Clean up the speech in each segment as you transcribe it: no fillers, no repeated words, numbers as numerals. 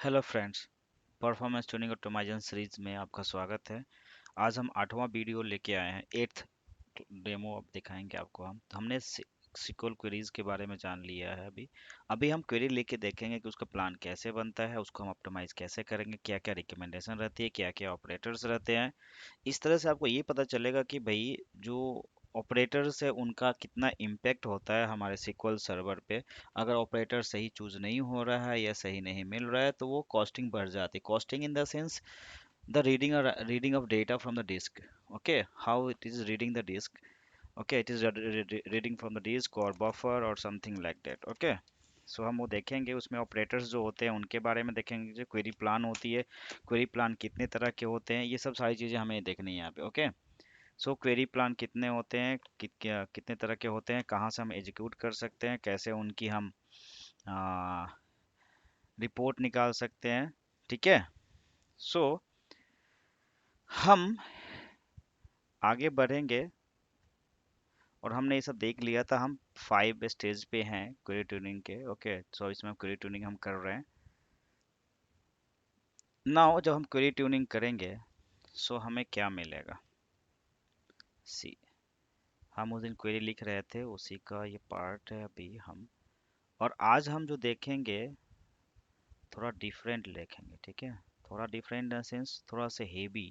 Hello friends. Performance tuning automisation series में आपका स्वागत है। आज हम 8वां वीडियो लेके आए हैं। 8th डेमो अब दिखाएंगे आपको। हम तो हमने सिक्वल क्वेरीज के बारे में जान लिया है। अभी अभी हम क्वेरी लेके देखेंगे कि उसका प्लान कैसे बनता है, उसको हम ऑप्टिमाइज कैसे करेंगे, क्या क्या रिकमेंडेशन रहती है, क्या क्या ऑपरेटर्स रहते हैं। इस तरह से आपको ये पता चलेगा कि भाई जो ऑपरेटर्स है उनका कितना इम्पैक्ट होता है हमारे सिक्वल सर्वर पे। अगर ऑपरेटर सही चूज नहीं हो रहा है या सही नहीं मिल रहा है तो वो कॉस्टिंग बढ़ जाती है। Costing in the sense the reading of data from the disk. Okay, how it is reading the disk. Okay, it is reading from the disk और बफर और something like that. Okay, so हम वो देखेंगे। उसमें operators जो होते हैं उनके बारे में देखेंगे। जो क्वेरी प्लान होती है, क्वेरी प्लान कितने तरह के होते हैं, ये सब सारी चीज़ें हमें देखनी है यहाँ पे। ओके, सो क्वेरी प्लान कितने होते हैं, कितने तरह के होते हैं, कहाँ से हम एग्जीक्यूट कर सकते हैं, कैसे उनकी हम रिपोर्ट निकाल सकते हैं। ठीक है, सो हम आगे बढ़ेंगे और हमने ये सब देख लिया था। हम 5 स्टेज पे हैं क्वेरी ट्यूनिंग के। ओके, सो इसमें क्वेरी ट्यूनिंग हम कर रहे हैं। नाउ जब हम क्वेरी ट्यूनिंग करेंगे सो हमें क्या मिलेगा। सी, हम उस दिन क्वेरी लिख रहे थे, उसी का ये पार्ट है अभी हम। और आज हम जो देखेंगे थोड़ा डिफरेंट देखेंगे। ठीक है, थोड़ा डिफरेंट इन सेंस थोड़ा सा हेवी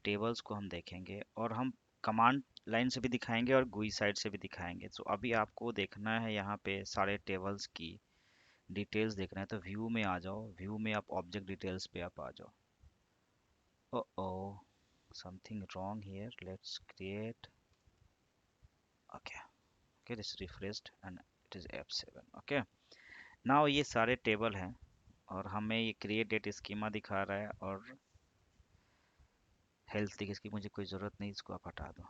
टेबल्स को हम देखेंगे और हम कमांड लाइन से भी दिखाएंगे और गुई साइड से भी दिखाएंगे। तो अभी आपको देखना है यहाँ पे सारे टेबल्स की डिटेल्स देखना है। तो व्यू में आ जाओ, व्यू में आप ऑब्जेक्ट डिटेल्स पे आप आ जाओ। Oh something wrong here, let's create. Okay, okay, this refreshed and it is F7। Okay, now ये सारे टेबल हैं और हमें ये क्रिएट डेट स्कीमा दिखा रहा है और हेल्थ की इसकी मुझे कोई ज़रूरत नहीं, इसको आप हटा दो।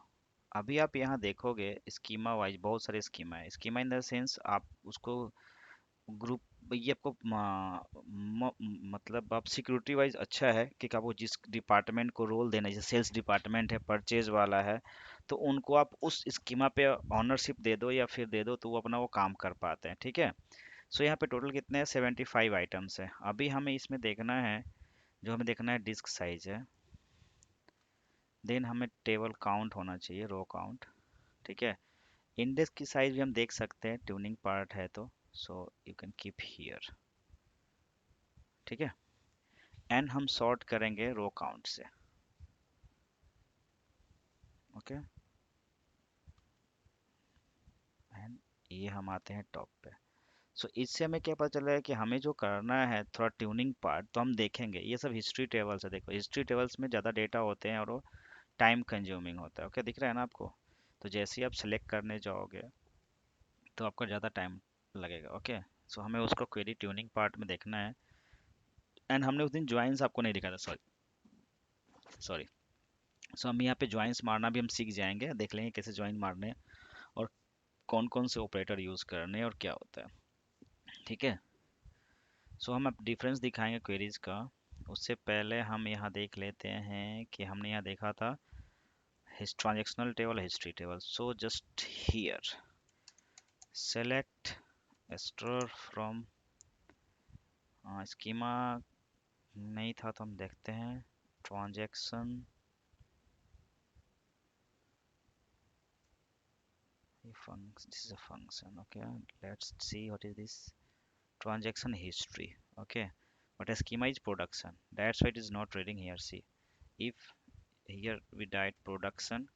अभी आप यहाँ देखोगे स्कीमा वाइज बहुत सारे स्कीमा है। स्कीमा इन द सेंस आप उसको ग्रुप, ये आपको मतलब आप सिक्योरिटी वाइज अच्छा है कि आपको जिस डिपार्टमेंट को रोल देना है, जैसे सेल्स डिपार्टमेंट है, परचेज वाला है, तो उनको आप उस स्कीमा पे ऑनरशिप दे दो या फिर दे दो तो वो अपना वो काम कर पाते हैं। ठीक है, सो यहाँ पे टोटल कितने हैं, 75 आइटम्स है। अभी हमें इसमें देखना है, जो हमें देखना है डिस्क साइज है, देन हमें टेबल काउंट होना चाहिए, रो काउंट। ठीक है, इंडेक्स की साइज भी हम देख सकते हैं, ट्यूनिंग पार्ट है तो so you can keep here. ठीक है, एंड हम सॉर्ट करेंगे रो काउंट से। ओके, एंड ये हम आते हैं टॉप पे। सो इससे हमें क्या पता चल रहा है कि हमें जो करना है थोड़ा ट्यूनिंग पार्ट तो हम देखेंगे। ये सब हिस्ट्री टेबल्स है, देखो हिस्ट्री टेबल्स में ज़्यादा डेटा होते हैं और वो टाइम कंज्यूमिंग होता है। ओके, दिख रहा है ना आपको। तो जैसे ही आप सेलेक्ट करने जाओगे तो आपका ज़्यादा टाइम लगेगा। ओके, सो हमें उसको क्वेरी ट्यूनिंग पार्ट में देखना है। एंड हमने उस दिन ज्वाइंस आपको नहीं दिखाया था, सॉरी सॉरी। सो हम यहाँ पे ज्वाइंस मारना भी हम सीख जाएंगे, देख लेंगे कैसे ज्वाइन मारने हैं और कौन कौन से ऑपरेटर यूज़ करने हैं और क्या होता है। ठीक है, सो हम अब डिफरेंस दिखाएंगे क्वेरीज का। उससे पहले हम यहाँ देख लेते हैं कि हमने यहाँ देखा था transactional table, history table. So just here select store from schema नहीं था तो हम देखते हैं transaction this is a function. Okay, let's see what is this transaction history. Okay, but a schema is production, that's why it is not reading here. See, if here we write production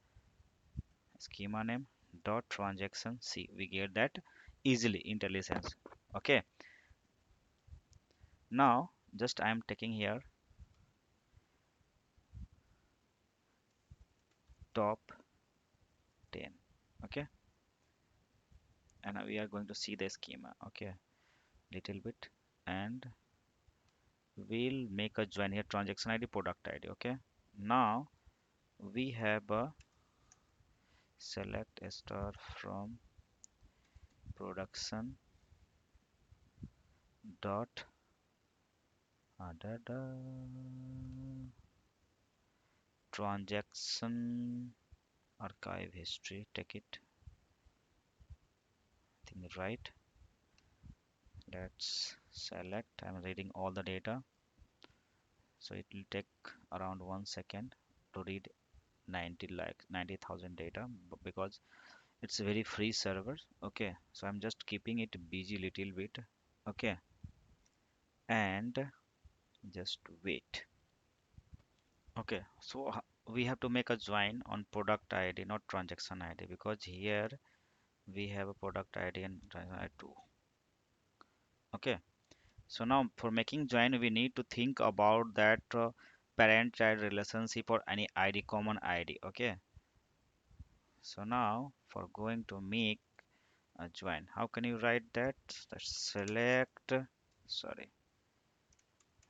schema name dot transaction, see we get that easily intelligence. Okay, now just I am taking here top 10. Okay, and now we are going to see the schema. Okay, little bit, and we'll make a join here, transaction ID, product ID. Okay, now we have a select a star from production dot da, da, transaction archive history, take it, I think right. Let's select. I'm reading all the data, so it will take around 1 second to read 90,000 data because it's a very free server. Okay, so I'm just keeping it busy little bit. Okay, and just wait. Okay, so we have to make a join on product ID, not transaction ID, because here we have a product ID and transaction ID too. Okay, so now for making join, we need to think about that parent-child relationship or any ID, common ID. Okay, so now for going to make a join, how can you write that? Select, sorry,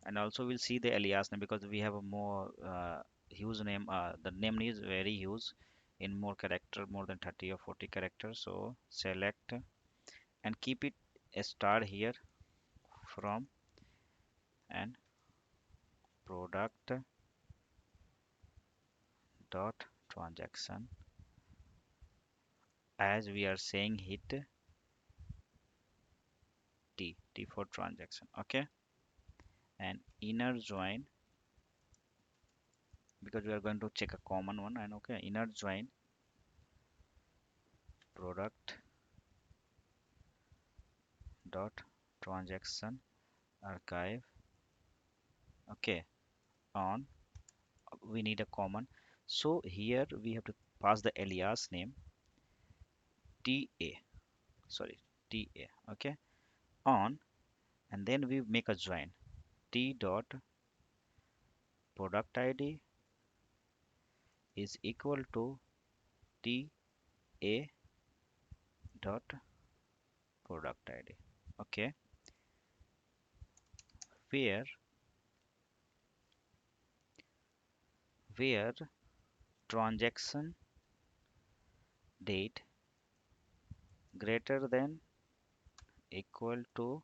and also we'll see the alias name because we have a more huge name. The name is very huge in more character, more than 30 or 40 characters. So select and keep it a star here from and product dot transaction, as we are saying hit T for transaction. Okay, and inner join because we are going to check a common one. And okay, inner join product dot transaction archive. Okay, on we need a common, so here we have to pass the alias name ta, sorry, ta. Okay, on, and then we make a join t dot product id is equal to ta dot product id. Okay, where where transaction date greater than equal to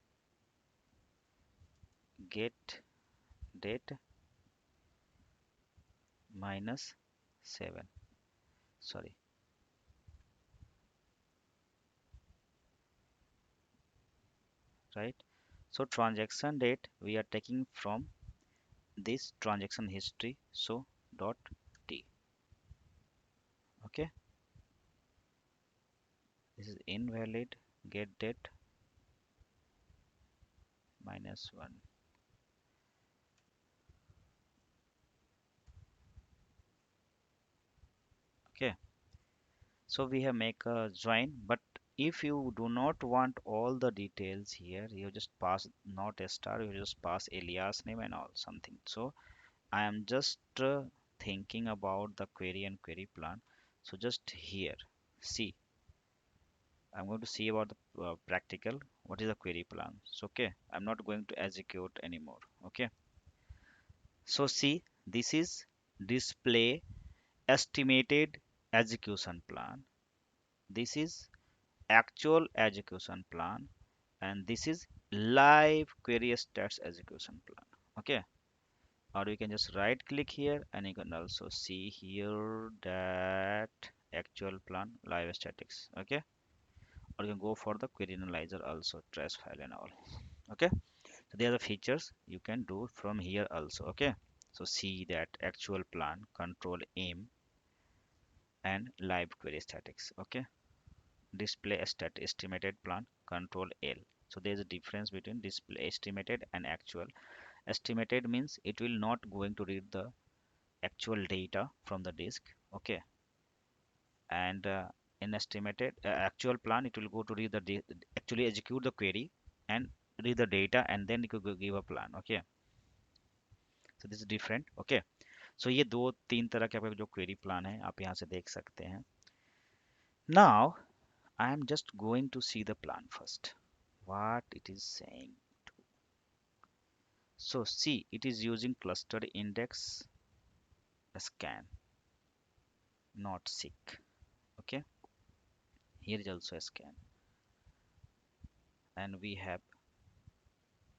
get date minus 7, sorry, right? So transaction date we are taking from this transaction history, so dot t. Okay, this is invalid, get date minus 1. Okay, so we have make a join, but if you do not want all the details here, you just pass not a star, you just pass alias name and all something. So I am just thinking about the query and query plan. So just here, see, I'm going to see about the practical. What is the query plan? So okay, I'm not going to execute anymore. Okay, so see, this is display estimated execution plan. This is actual execution plan, and this is live query stats execution plan. Okay, or you can just right click here and you can also see here that actual plan live statics. Okay, or you can go for the query analyzer also, trace file and all. Okay, so there are the features you can do from here also. Okay, so see that actual plan, control M, and live query statics. Okay, display stat estimated plan, control L. So there is a difference between display estimated and actual. Estimated means it will not going to read the actual data from the disk. Okay, and in estimated actual plan it will go to read the actually execute the query and read the data and then it could give a plan. Okay, so this is different. Okay, so ये दो तीन तरह के आपके जो query plan है आप यहाँ से देख सकते हैं. Now I am just going to see the plan first, what it is saying. So see, it is using cluster index scan, not seek. Okay, here is also a scan, and we have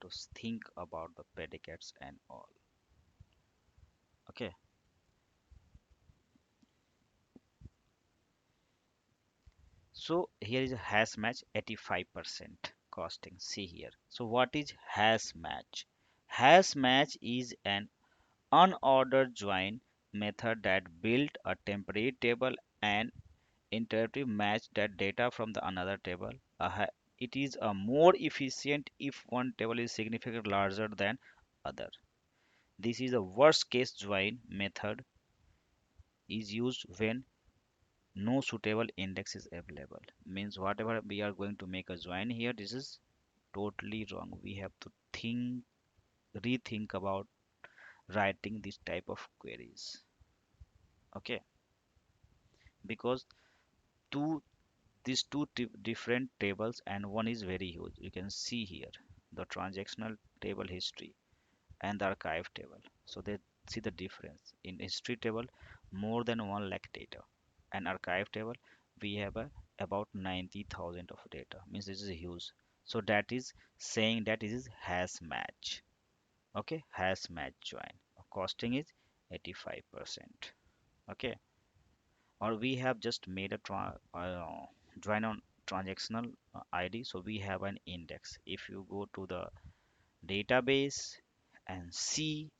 to think about the predicates and all. Okay, so here is a hash match 85%. costing. See here. So what is hash match? Hash match is an unordered join method that build a temporary table and iterative match that data from the another table. It is a more efficient if one table is significantly larger than other. This is a worst case join method is used when no suitable index is available. Means whatever we are going to make a join here, this is totally wrong. We have to rethink about writing this type of queries. Okay, because two these different tables and one is very huge. You can see here the transactional table history and the archive table. So they see the difference. In history table, more than 1 lakh data. And archive table, we have about 90,000 of data. Means this is huge. So that is saying that this is hash match. Okay, hash match join. Costing is 85%. Okay, or we have just made a join on transactional ID. So we have an index. If you go to the database and see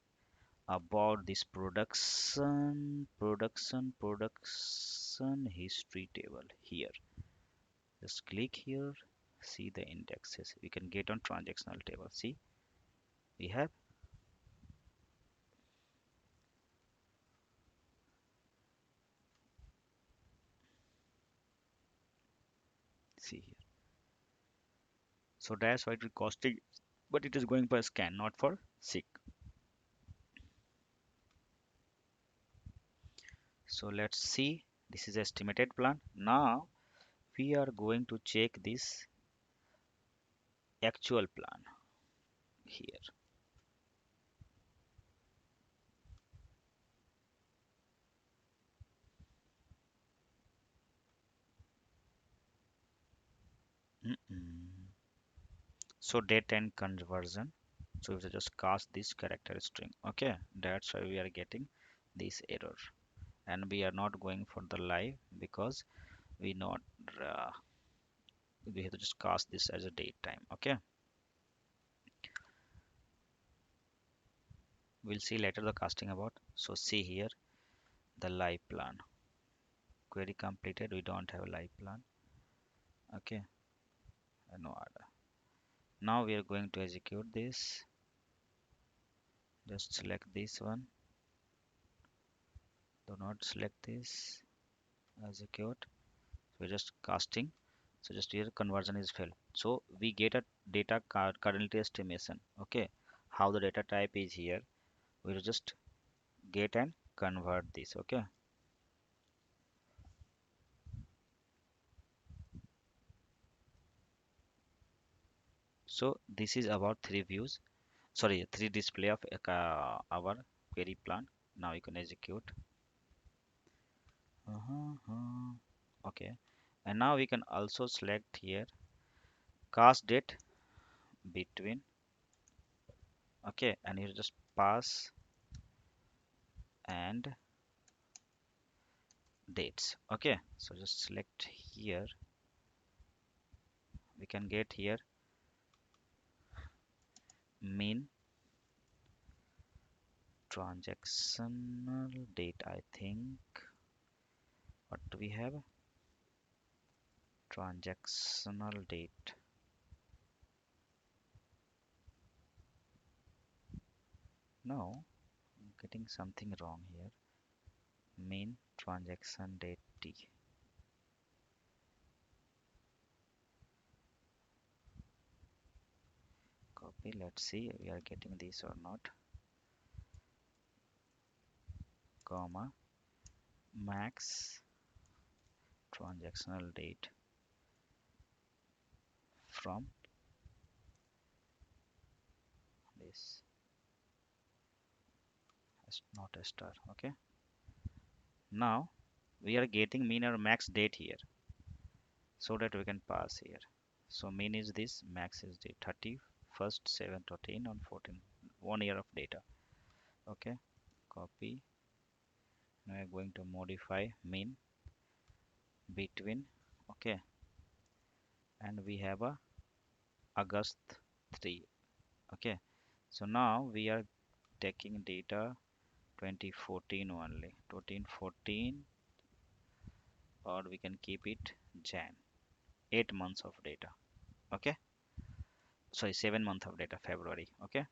about this production history table here, just click here, see the indexes. We can get on transactional table. See, we have, see here. So that's why it is costing, but it is going for scan, not for seek. So let's see, this is estimated plan. Now we are going to check this actual plan here. Mm-mm. So date and conversion. So if you just cast this character string, okay, that's why we are getting this error, and we are not going for the live because we not uh, we have to just cast this as a date time. Okay, we'll see later the casting about. So see here the live plan query completed. We don't have a live plan. Okay, no order. Now we are going to execute this. Just select this one. Do not select this. Execute. We're just casting. So just here conversion is failed. So we get a data currently estimation. Okay, how the data type is here. We'll just get and convert this. Okay, so this is about three views. Sorry, three display of our query plan. Now you can execute. Okay, and now we can also select here cast date between. Okay, and you just pass and dates. Okay, so just select here. We can get here mean transactional date. I think what do we have? Transactional date. No, I'm getting something wrong here. Mean transaction date T. Copy. Let's see we are getting this or not. Comma max transactional date from this. It's not a star. Okay. Now we are getting mean or max date here, so that we can pass here. So mean is this, max is the 31st 7 13 on 14, 1 year of data. Okay, copy. Now we're going to modify mean between. Okay, and we have a August 3. Okay, so now we are taking data 2014 only, 14 or we can keep it Jan, 8 months of data. Okay, sorry, 7 month of data, February. Okay,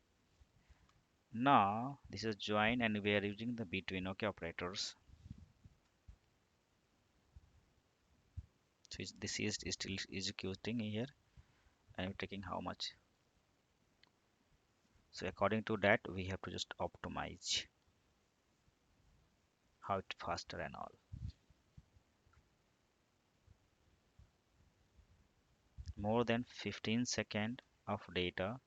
now this is join and we are using the between, okay, operators. So this is still executing here and we're taking how much. So according to that we have to just optimize how it faster and all. More than 15 second of data,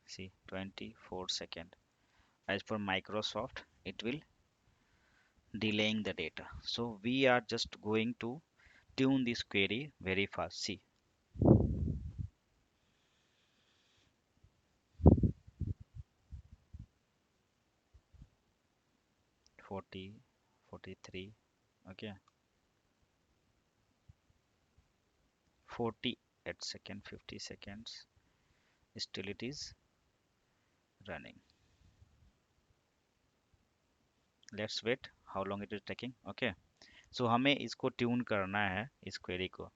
see, 24 second. As per Microsoft it will delaying the data, so we are just going to tune this query very fast. See, 40, 43, okay, 40 at second, 50 seconds, still it is running. Let's wait how long it is taking. Okay, so हमें इसको tune करना है, इस query को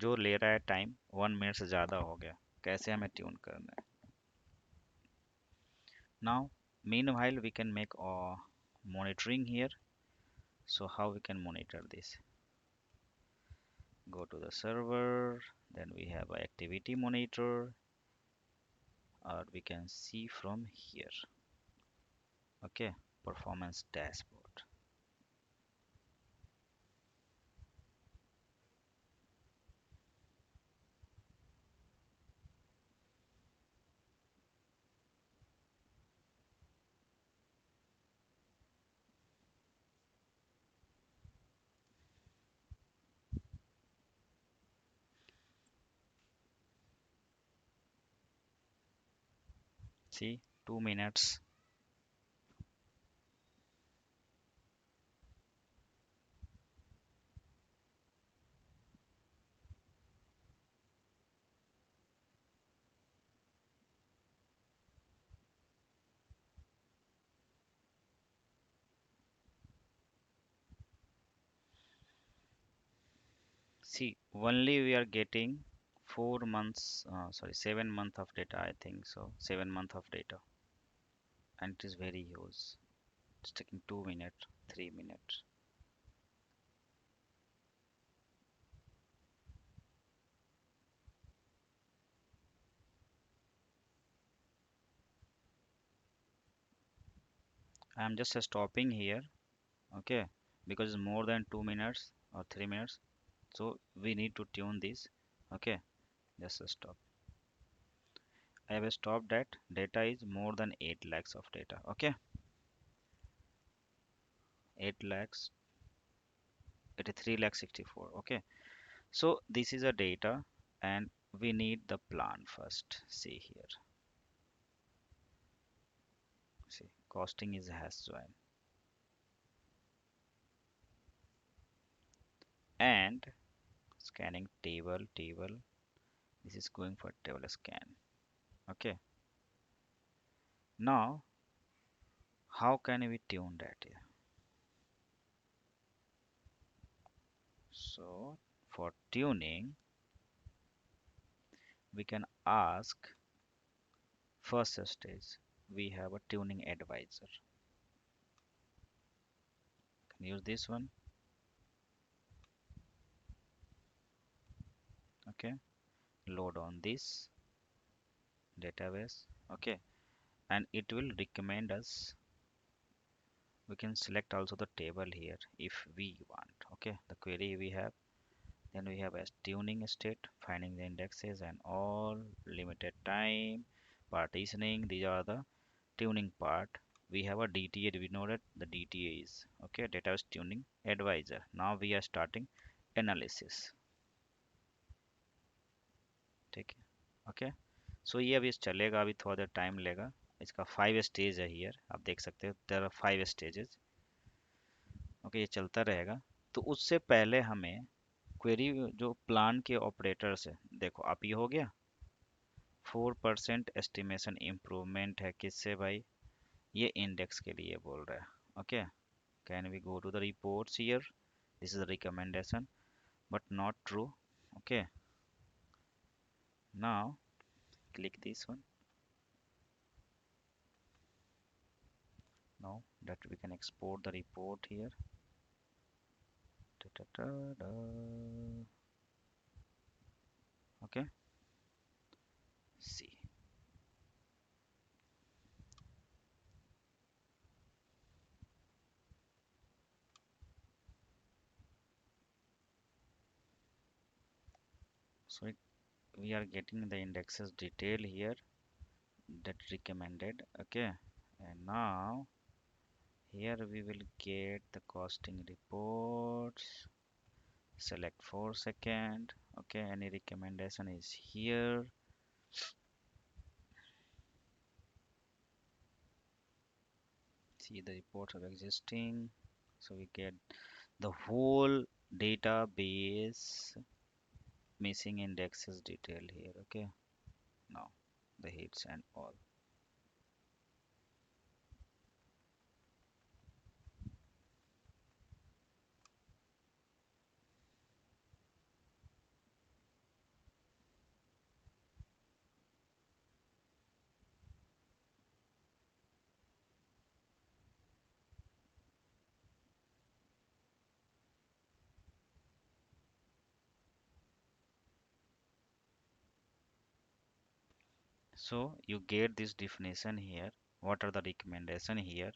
जो ले रहा है टाइम 1 मिनट से ज़्यादा हो गया, कैसे हमें ट्यून करना है. Now meanwhile we can make monitoring here. So how we can monitor this? Go to the server, then we have a activity monitor, or we can see from here. Okay, performance dashboard. See, 2 minutes. See, only we are getting 4 months, sorry, 7 month of data, I think so. 7 month of data, and it is very huge. It's taking 2 minutes, 3 minutes. I'm just stopping here, okay, because it's more than 2 minutes or 3 minutes. So we need to tune this. Okay, just stop. I have stopped that data is more than 8 lakhs of data. Okay, 8 lakhs, 83 lakh 64. Okay, so this is a data and we need the plan first. See here, see, costing is has join and scanning table. This is going for table scan. Okay, now how can we tune that here? So for tuning we can ask first stage, we have a tuning advisor. Can use this one. Okay, load on this database. Okay, and it will recommend us. We can select also the table here if we want. Okay, the query we have, then we have as tuning state, finding the indexes and all, limited time, partitioning. These are the tuning part. We have a DTA. We know that the DTA is okay, database tuning advisor. Now we are starting analysis. ठीक है, okay. So ये अभी चलेगा, अभी थोड़ा देर time लेगा. इसका 5 stage है हियर, आप देख सकते हो देयर आर 5 स्टेजेस. ओके, ये चलता रहेगा. तो उससे पहले हमें क्वेरी जो प्लान के ऑपरेटर्स है, देखो आप ये हो गया 4% एस्टिमेशन इम्प्रूवमेंट है किससे भाई, ये इंडेक्स के लिए बोल रहा है। Okay, can we go to the reports here, this is the recommendation but not true. Okay, now click this one. Now that we can export the report here. Da, da, da, da. Okay, see. So we are getting the indexes detail here that recommended. Okay, and now here we will get the costing reports. Select 4 second. Okay, any recommendation is here. See the reports are existing. So we get the whole database missing indexes detail here. Okay, now the hits and all. So you get this definition here. What are the recommendation here?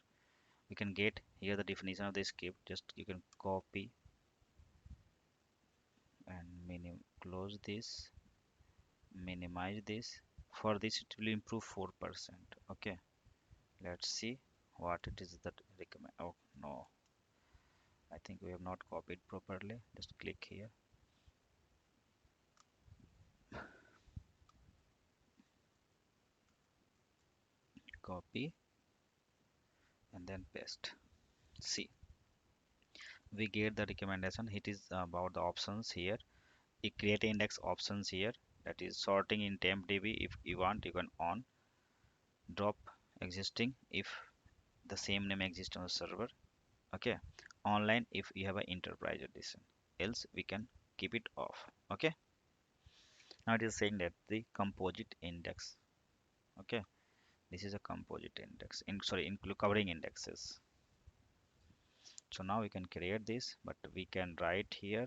You can get here the definition of the script. Just you can copy and close this, minimize this. For this it will improve 4%. Okay, let's see what it is that recommend. Oh no, I think we have not copied properly. Just click here, copy and then paste. See, we get the recommendation. It is about the options here. You create index options here, that is sorting in temp db. If you want, you can on drop existing if the same name exists on the server. Okay, online if you have an enterprise edition, else we can keep it off. Okay, now it is saying that the composite index. Okay, this is a composite index in, sorry, include covering indexes. So now we can create this, but we can write here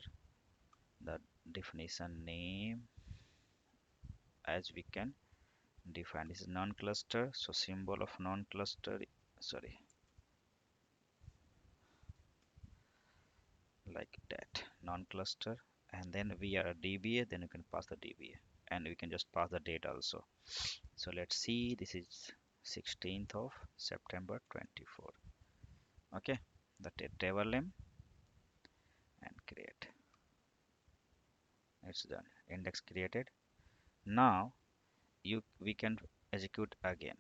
the definition name as we can define. This is non-cluster, so symbol of non-cluster, sorry, like that, non-cluster, and then we are a dba, then you can pass the dba, and we can just pass the date also. So let's see, this is 16th of September 24. Okay, the table name and create. It's done, index created. Now you we can execute again.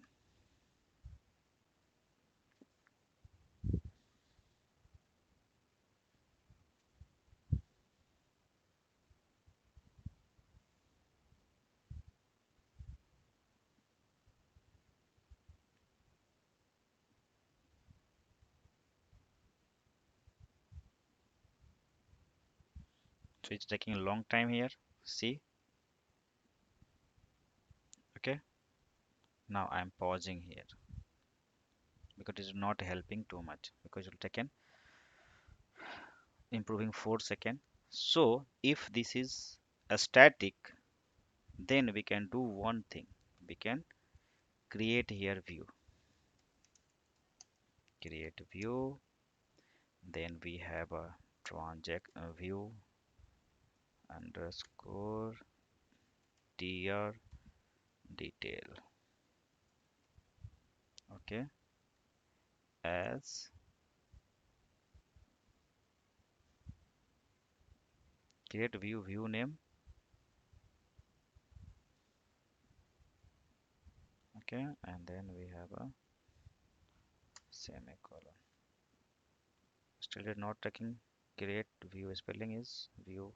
So it's taking a long time here. See, okay, now I'm pausing here because it's not helping too much, because it'll taken improving 4 second. So if this is a static, then we can do one thing. We can create here view, create view, then we have a transact view underscore tr detail. Okay, as create view name. Okay, and then we have a semicolon. Still is not taking. Create view spelling is view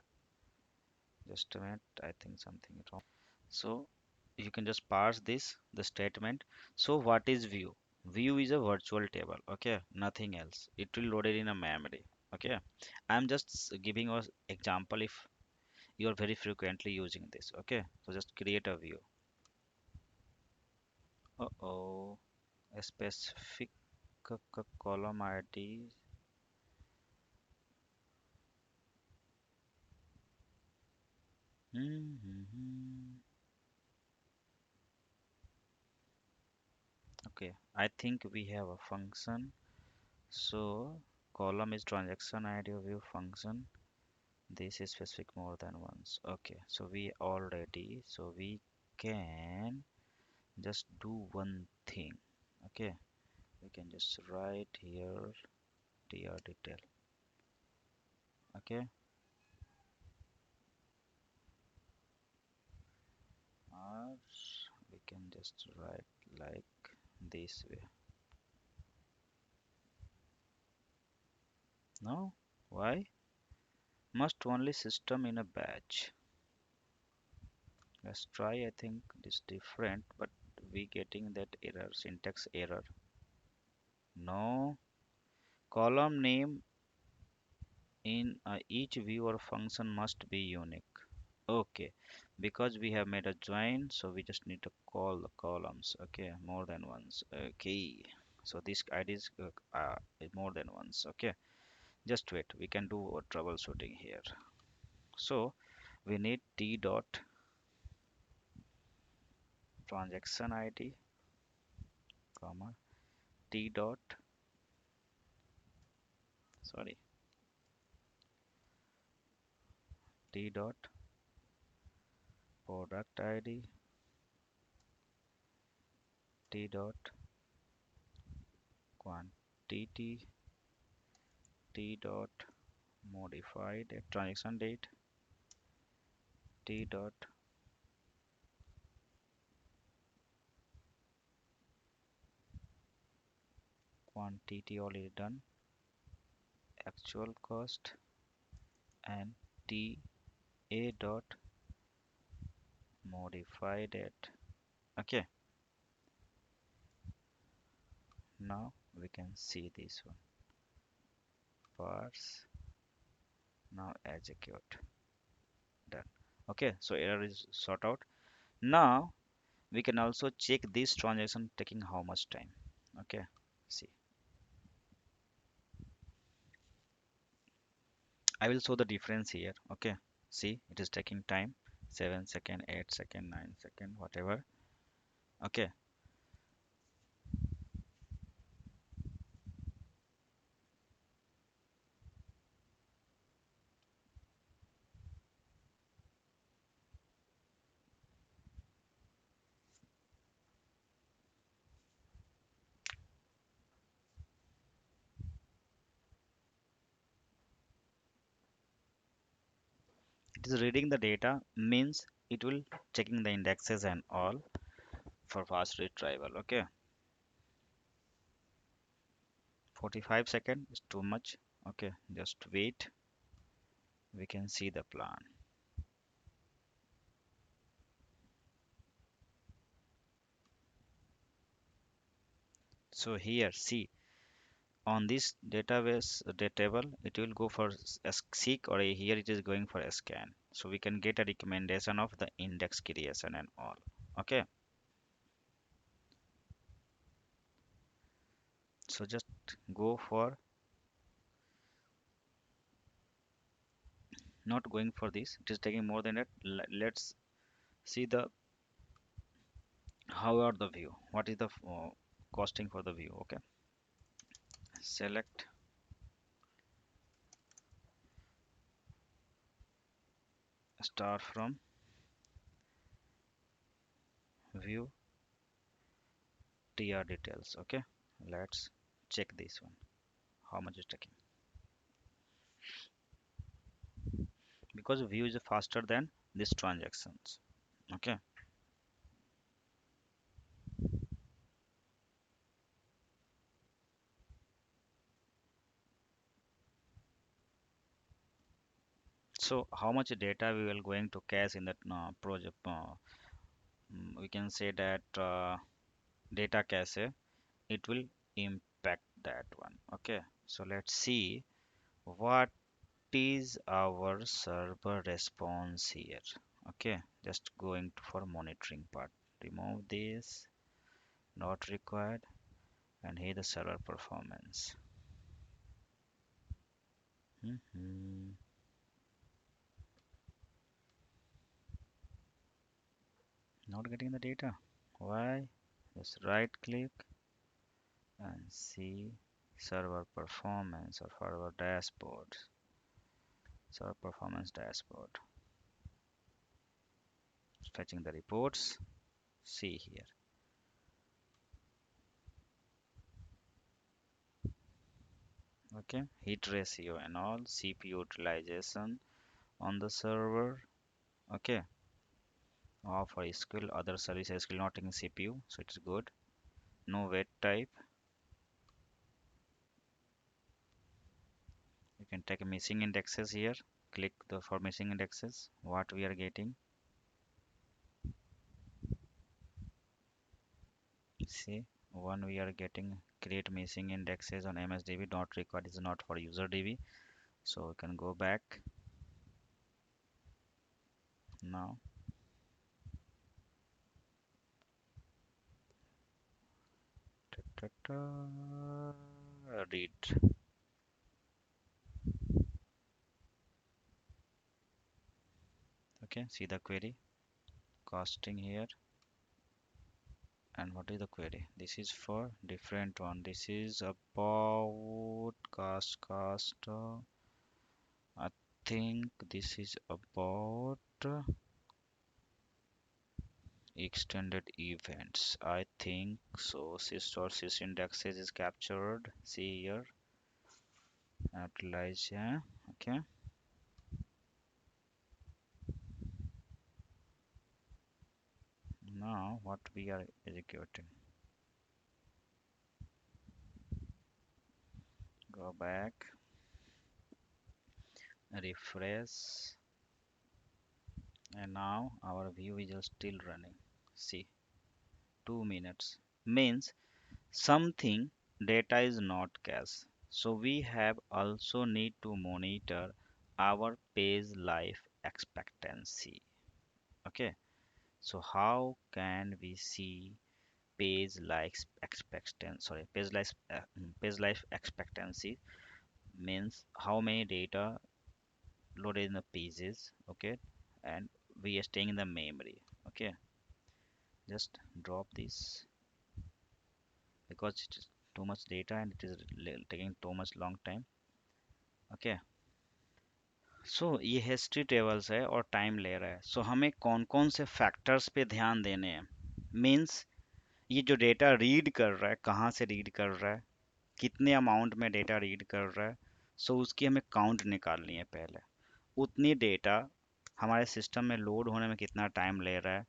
Just a minute, I think something is wrong. So you can just parse this the statement. So what is view? View is a virtual table, okay, nothing else. It will load it in a memory, okay. I'm just giving us example if you are very frequently using this, okay. So just create a view. Uh-oh, a specific column ID. Mhm. Okay, I think we have a function. So column is transaction ID of view function. This is specific more than once. Okay, so we already, so we can just do one thing. Okay, we can just write here tr detail. Okay, or we can just write like this way. No, why? Must only system in a batch. Let's try. I think it is different, but we getting that error, syntax error. No, column name in each view or function must be unique. Okay, because we have made a join, so we just need to call the columns. Okay, more than once. Okay, so this ID is more than once. Okay, just wait. We can do a troubleshooting here. So we need t dot transaction ID, comma t dot sorry t dot product ID, t dot quantity, t dot modified transaction date, t dot quantity already done, actual cost, and t a dot modified at. Okay, now we can see this one. Parse, now execute. Done. Okay, so error is sort out. Now we can also check this transaction taking how much time. Okay, see. I will show the difference here. Okay, see, it is taking time, 7 second, 8 second, 9 second, whatever. Okay, it is reading the data, means it will checking the indexes and all for fast retrieval. Okay, 45 second is too much. Okay, just wait, we can see the plan. So here, see, on this database table, it will go for a seek, or here it is going for a scan. So we can get a recommendation of the index creation and all. Okay, so just go for, not going for this, it is taking more than that. Let's see the how are the view, what is the costing for the view. Okay, select, start from view tr details. Okay, let's check this one, how much is taking, because view is faster than this transactions. Okay, So how much data we will going to cache in that project? We can say that data cache, it will impact that one. Okay, so let's see what is our server response here. Okay, just going to for monitoring part. Remove this, not required, and here the server performance. Mhm. Not getting the data. Why? Just right click and see server performance or server dashboard. Server performance dashboard. Fetching the reports. See here. Okay, hit ratio and all, CPU utilization on the server. Okay, for SQL, other service SQL not taking CPU, so it's good. No wait type. You can take missing indexes here. Click the for missing indexes. What we are getting. See, one we are getting create missing indexes on MSDB. Not required is not for user DB. So we can go back now. Ta, ta, ta. Read. Okay, see the query. Costing here. And what is the query? This is for different one. This is about cost. I think this is about extended events. I think so. Sys or sys indexes is captured. See here. Utilize. Yeah. Okay. Now what we are executing. Go back. Refresh. And now our view is just still running. See. 2 minutes. Means something data is not cached. So we have also need to monitor our page life expectancy. Okay, so how can we see page life expectancy? Sorry, page life expectancy means how many data loaded in the pages. Okay, and we are staying in the memory. Okay, just drop this because it is too much data and it is taking too much long time. Okay, सो ये history tables है और time ले रहा है सो हमें कौन कौन से फैक्टर्स पे ध्यान देने हैं मींस ये जो डेटा रीड कर रहा है कहाँ से रीड कर रहा है कितने अमाउंट में डेटा रीड कर रहा है सो उसकी हमें काउंट निकालनी है पहले उतनी डेटा हमारे सिस्टम में लोड होने में कितना टाइम ले रहा है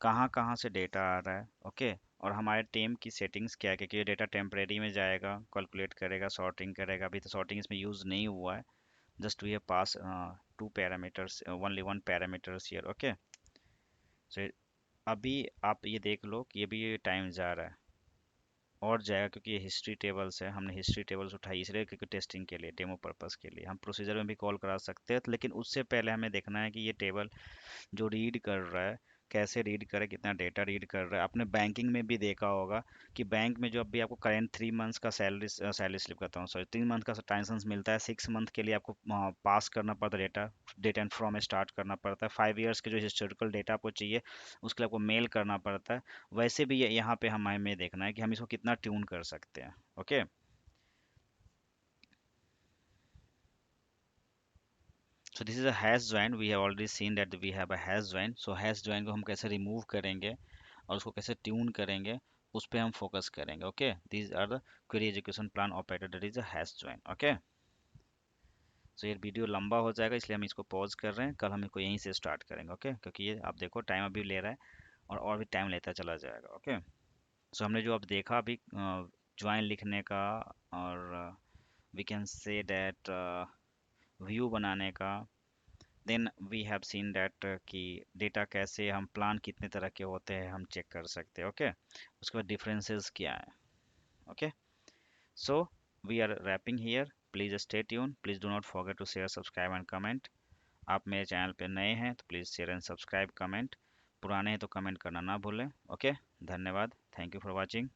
कहाँ कहाँ से डेटा आ रहा है ओके और हमारे टीम की सेटिंग्स क्या है क्योंकि ये डेटा टेम्परेरी में जाएगा कैलकुलेट करेगा सॉर्टिंग करेगा अभी तो सॉर्टिंग इसमें यूज़ नहीं हुआ है just we have passed two parameters only one parameters here okay so अभी आप ये देख लो कि ये भी ये टाइम जा रहा है और जाएगा क्योंकि ये हिस्ट्री टेबल्स है हमने हिस्ट्री टेबल्स उठाई इसलिए क्योंकि टेस्टिंग के लिए डेमो पर्पस के लिए हम प्रोसीजर में भी कॉल करा सकते हैं लेकिन उससे पहले हमें देखना है कि ये टेबल जो रीड कर रहा है कैसे रीड करे कितना डेटा रीड कर रहा है आपने बैंकिंग में भी देखा होगा कि बैंक में जो अभी आपको करेंट 3 मंथ्स का सैलरी स्लिप करता हूँ सॉरी 3 मंथ का टाइमेंस मिलता है 6 मंथ के लिए आपको पास करना पड़ता है data data and from start करना पड़ता है 5 ईयर्स के जो हिस्टोरिकल डेटा आपको चाहिए उसके लिए आपको मेल करना पड़ता है वैसे भी यहाँ पे हमें देखना है कि हम इसको कितना ट्यून कर सकते हैं okay so this is a hash join we have already seen that we have a hash join so hash join को हम कैसे रिमूव करेंगे और उसको कैसे ट्यून करेंगे उस पे हम फोकस करेंगे okay these are the query education plan operator that is a hash join okay so ये वीडियो लंबा हो जाएगा इसलिए हम इसको पॉज कर रहे हैं कल हम इसको यहीं से स्टार्ट करेंगे ओके क्योंकि ये आप देखो टाइम अभी ले रहा है और भी टाइम लेता चला जाएगा ओके सो हमने जो अब देखा अभी ज्वाइन लिखने का और we can say that view बनाने का then we have seen that कि डेटा कैसे हम प्लान कितने तरह के होते हैं हम चेक कर सकते हैं। ओके, उसके बाद डिफरेंसेस क्या है। Okay, so we are wrapping here. Please stay tune, please do not forget to share, subscribe and comment. आप मेरे चैनल पे नए हैं तो please share and subscribe, comment. पुराने हैं तो कमेंट करना ना भूलें। ओके, धन्यवाद, थैंक यू फॉर वॉचिंग।